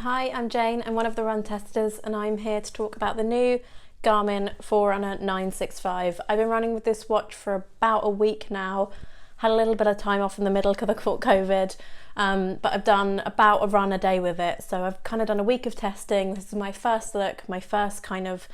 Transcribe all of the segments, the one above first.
Hi, I'm Jane. I'm one of the run testers and I'm here to talk about the new Garmin Forerunner 965. I've been running with this watch for about a week now. Had a little bit of time off in the middle because I caught COVID, but I've done about a run a day with it. So I've kind of done a week of testing. This is my first look, my first kind of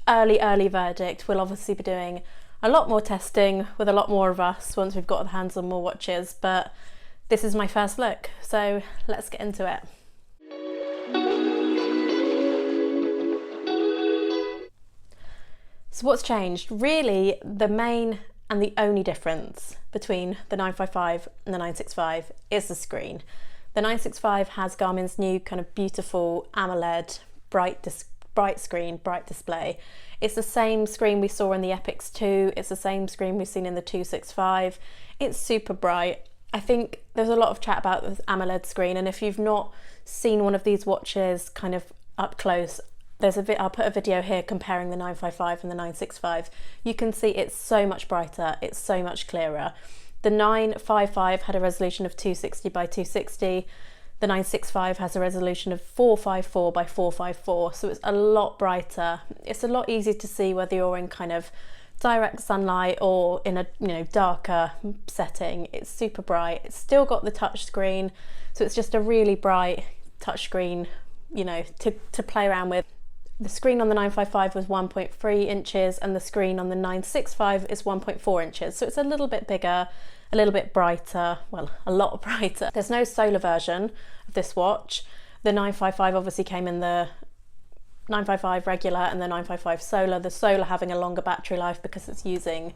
early verdict. We'll obviously be doing a lot more testing with a lot more of us once we've got our hands on more watches, but this is my first look. So let's get into it. So what's changed? Really, the main and the only difference between the 955 and the 965 is the screen. The 965 has Garmin's new kind of beautiful AMOLED bright screen, bright display. It's the same screen we saw in the Epix 2. It's the same screen we've seen in the 265. It's super bright. I think there's a lot of chat about this AMOLED screen, and if you've not seen one of these watches kind of up close, I'll put a video here comparing the 955 and the 965. You can see it's so much brighter, it's so much clearer. The 955 had a resolution of 260 by 260. The 965 has a resolution of 454 by 454, so it's a lot brighter. It's a lot easier to see whether you're in kind of direct sunlight or in a darker setting. It's super bright. It's still got the touch screen, so it's just a really bright touch screen, to play around with. The screen on the 955 was 1.3 inches and the screen on the 965 is 1.4 inches. So it's a little bit bigger, a little bit brighter, well, a lot brighter. There's no solar version of this watch. The 955 obviously came in the 955 regular and the 955 solar. The solar having a longer battery life because it's using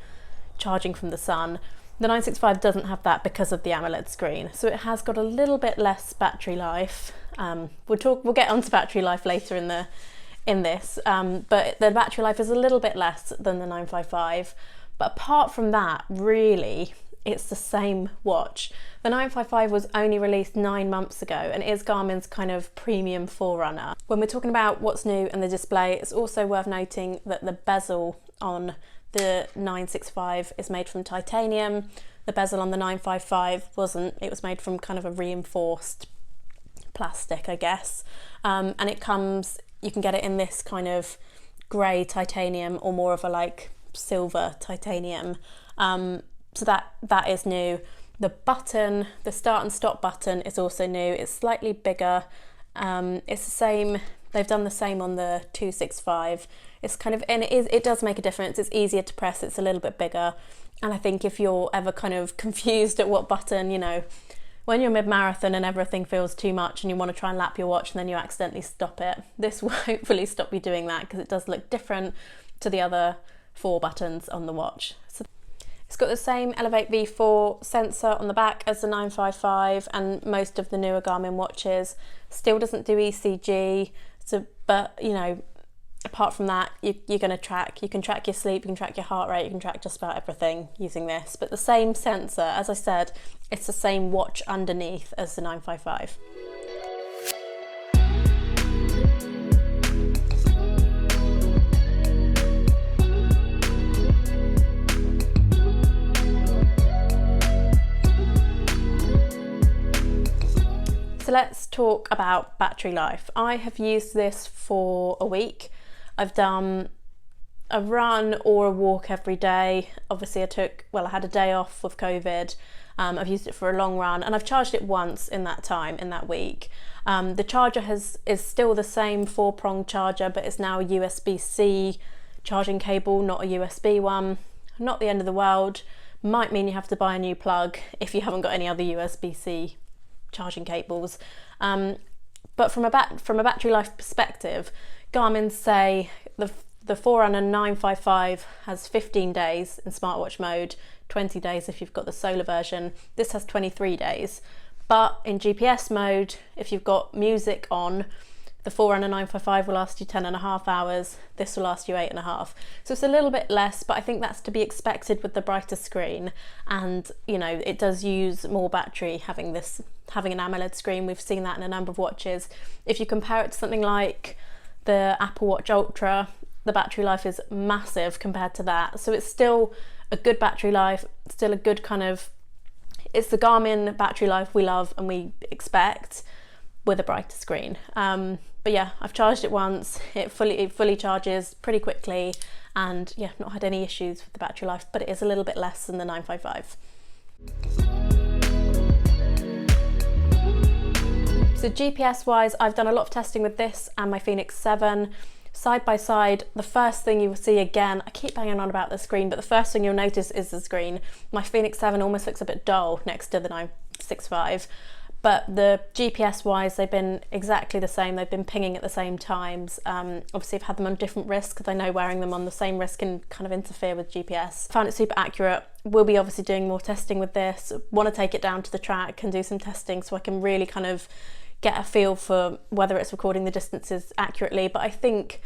charging from the sun. The 965 doesn't have that because of the AMOLED screen. So it has got a little bit less battery life. We'll get onto battery life later in this, but the battery life is a little bit less than the 955. But apart from that, really, it's the same watch. The 955 was only released 9 months ago and is Garmin's kind of premium forerunner. When we're talking about what's new in the display, it's also worth noting that the bezel on the 965 is made from titanium. The bezel on the 955 wasn't. It was made from kind of a reinforced plastic, I guess. And it comes, you can get it in this kind of grey titanium or more of a like silver titanium. So that is new. The button, the start and stop button is also new. It's slightly bigger. It's the same, they've done the same on the 265. It's kind of, and it does make a difference. It's easier to press, it's a little bit bigger. And I think if you're ever kind of confused at what button, when you're mid-marathon and everything feels too much and you want to try and lap your watch and then you accidentally stop it, this will hopefully stop you doing that because it does look different to the other 4 buttons on the watch. So it's got the same Elevate V4 sensor on the back as the 955 and most of the newer Garmin watches. Still doesn't do ECG, but apart from that, you can track your sleep, you can track your heart rate, you can track just about everything using this. But the same sensor, as I said, it's the same watch underneath as the 955. So let's talk about battery life. I have used this for a week. I've done a run or a walk every day. Obviously I had a day off with COVID. I've used it for a long run and I've charged it once in that week. The charger is still the same 4-prong charger, but it's now a USB-C charging cable, not a USB one. Not the end of the world. Might mean you have to buy a new plug if you haven't got any other USB-C charging cables. But from a battery life perspective, Garmin say the Forerunner 955 has 15 days in smartwatch mode, 20 days if you've got the solar version. This has 23 days. But in GPS mode, if you've got music on, the Forerunner 955 will last you 10.5 hours. This will last you 8.5. So it's a little bit less, but I think that's to be expected with the brighter screen. And it does use more battery having an AMOLED screen. We've seen that in a number of watches. If you compare it to something like the Apple Watch Ultra, the battery life is massive compared to that. So it's still a good battery life, still a good it's the Garmin battery life we love and we expect. with a brighter screen. But yeah, I've charged it once, it fully charges pretty quickly, and yeah, not had any issues with the battery life, but it is a little bit less than the 955. So GPS wise, I've done a lot of testing with this and my Fenix 7. Side by side, the first thing you will see, again, I keep banging on about the screen, but the first thing you'll notice is the screen. My Fenix 7 almost looks a bit dull next to the 965, but the GPS wise, they've been exactly the same. They've been pinging at the same times. Obviously I've had them on different wrists because I know wearing them on the same wrist can kind of interfere with GPS. Found it super accurate. We'll be obviously doing more testing with this. Want to take it down to the track and do some testing so I can really kind of get a feel for whether it's recording the distances accurately. But I think,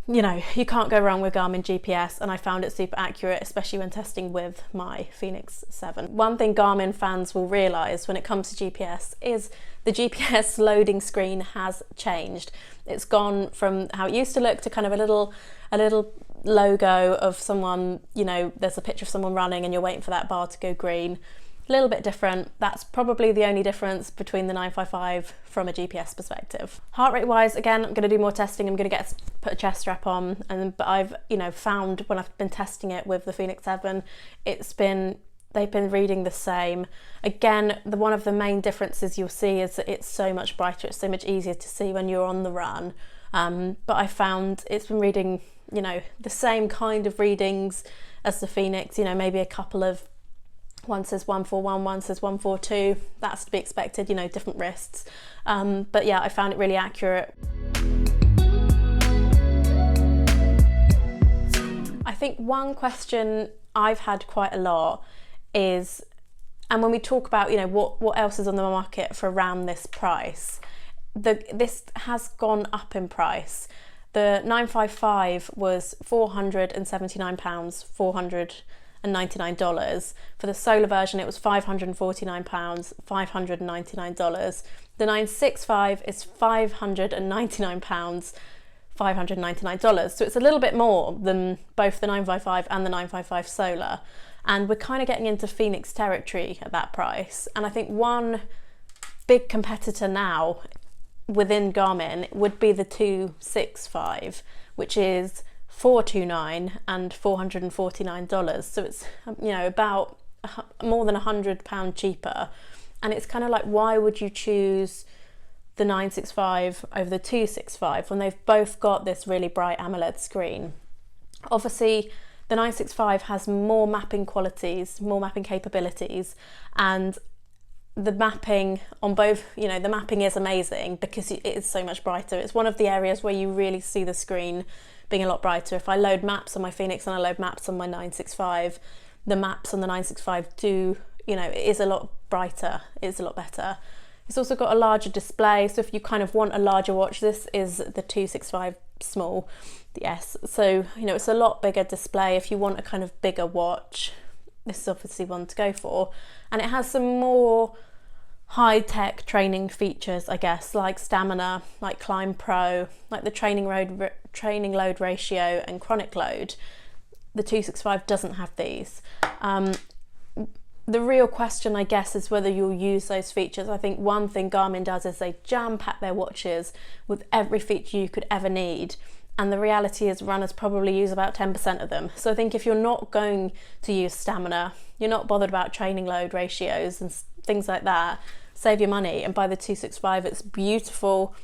you know, you can't go wrong with Garmin GPS, and I found it super accurate, especially when testing with my Fenix 7. One thing Garmin fans will realise when it comes to GPS is the GPS loading screen has changed. It's gone from how it used to look to kind of a little logo of someone, you know, there's a picture of someone running and you're waiting for that bar to go green. A little bit different. That's probably the only difference between the 955 from a GPS perspective. Heart rate wise, again, I'm going to do more testing. I'm going to put a chest strap on, but I've, you know, found when I've been testing it with the Fenix 7, they've been reading the same. Again, one of the main differences you'll see is that it's so much brighter. It's so much easier to see when you're on the run. But I found it's been reading, you know, the same kind of readings as the Fenix. You know, maybe a couple of, one says 141, one says 142. That's to be expected, you know, different wrists. But yeah, I found it really accurate. I think one question I've had quite a lot is, and when we talk about, you know, what else is on the market for around this price, this has gone up in price. The 955 was £479, $499. For the solar version, it was £549, $599. The 965 is £599, $599. So it's a little bit more than both the 955 and the 955 solar. And we're kind of getting into Fenix territory at that price. And I think one big competitor now within Garmin would be the 265, which is $429 and $449. So it's, you know, about more than £100 cheaper. And it's kind of like, why would you choose the 965 over the 265 when they've both got this really bright AMOLED screen? Obviously the 965 has more mapping qualities, more mapping capabilities, and the mapping on both, you know, the mapping is amazing because it is so much brighter. It's one of the areas where you really see the screen being a lot brighter. If I load maps on my Fenix and I load maps on my 965, the maps on the 965 do, you know, it is a lot brighter, it's a lot better. It's also got a larger display, so if you kind of want a larger watch, this is the 265 small, the S. So, you know, it's a lot bigger display. If you want a kind of bigger watch, this is obviously one to go for. And it has some more high-tech training features, I guess, like stamina, like Climb Pro, like the training load ratio and chronic load. The 265 doesn't have these. The real question, I guess, is whether you'll use those features. I think one thing Garmin does is they jam-pack their watches with every feature you could ever need. And the reality is runners probably use about 10% of them. So I think if you're not going to use stamina, you're not bothered about training load ratios and things like that, save your money and buy the 265. It's beautiful.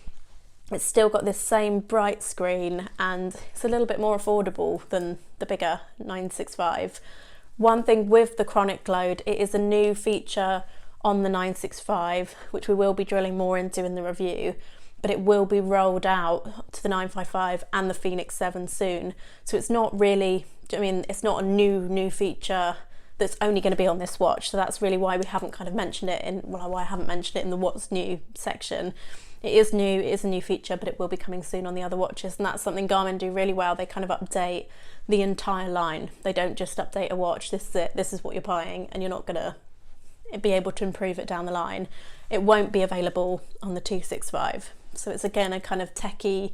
It's still got this same bright screen and it's a little bit more affordable than the bigger 965. One thing with the chronic load, it is a new feature on the 965, which we will be drilling more into in the review, but it will be rolled out to the 955 and the Fenix 7 soon. So it's not really, I mean, it's not a new feature that's only going to be on this watch. So that's really why we haven't kind of mentioned it in, well, why I haven't mentioned it in the what's new section. It is new, it is a new feature, but it will be coming soon on the other watches, and that's something Garmin do really well. They kind of update the entire line. They don't just update a watch, this is it, this is what you're buying, and you're not going to be able to improve it down the line. It won't be available on the 265. So it's again a kind of techie,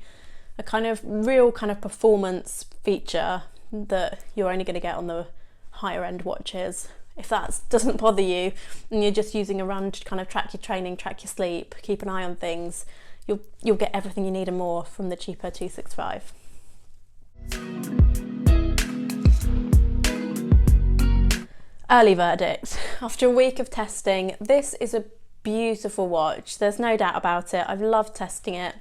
a kind of real kind of performance feature that you're only going to get on the higher end watches. if that doesn't bother you and you're just using a run to kind of track your training, track your sleep, keep an eye on things, you'll get everything you need and more from the cheaper 265. Early verdict. After a week of testing, this is a beautiful watch. There's no doubt about it. I've loved testing it.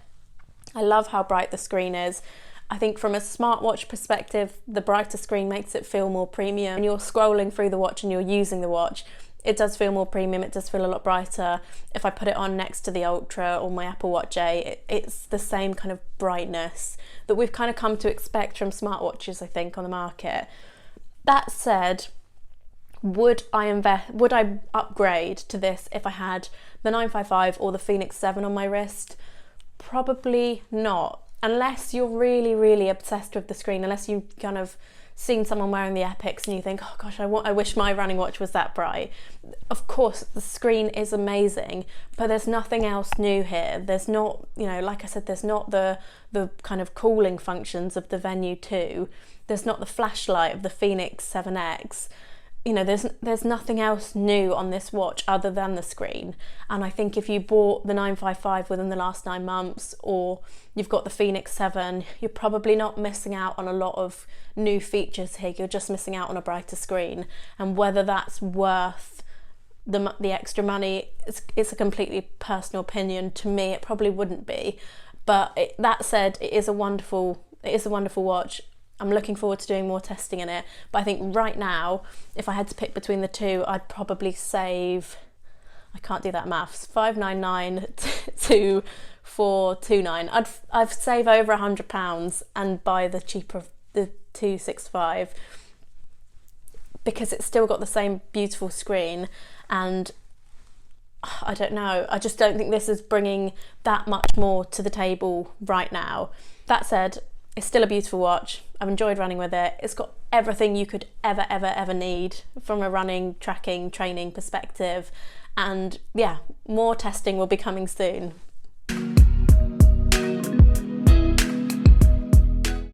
I love how bright the screen is. I think from a smartwatch perspective, the brighter screen makes it feel more premium. When you're scrolling through the watch and you're using the watch, it does feel more premium, it does feel a lot brighter. If I put it on next to the Ultra or my Apple Watch A, it's the same kind of brightness that we've kind of come to expect from smartwatches, I think, on the market. That said, would I upgrade to this if I had the 955 or the Phoenix 7 on my wrist? Probably not. Unless you're really, really obsessed with the screen, unless you've kind of seen someone wearing the Epics and you think, oh gosh, I wish my running watch was that bright. Of course, the screen is amazing, but there's nothing else new here. There's not, like I said, there's not the kind of cooling functions of the Venue 2. There's not the flashlight of the Phoenix 7X. There's nothing else new on this watch other than the screen. And I think if you bought the 955 within the last 9 months, or you've got the Phoenix 7, you're probably not missing out on a lot of new features here. You're just missing out on a brighter screen. And whether that's worth the extra money, it's a completely personal opinion. To me, it probably wouldn't be. But that said, it is a wonderful watch. I'm looking forward to doing more testing in it, but I think right now, if I had to pick between the two, I'd probably save, I can't do that maths, 599 to 429. I'd save over £100 and buy the cheaper, the 265, because it's still got the same beautiful screen. And I don't know, I just don't think this is bringing that much more to the table right now. That said, it's still a beautiful watch. I've enjoyed running with it. It's got everything you could ever need from a running, tracking, training perspective. And yeah, more testing will be coming soon.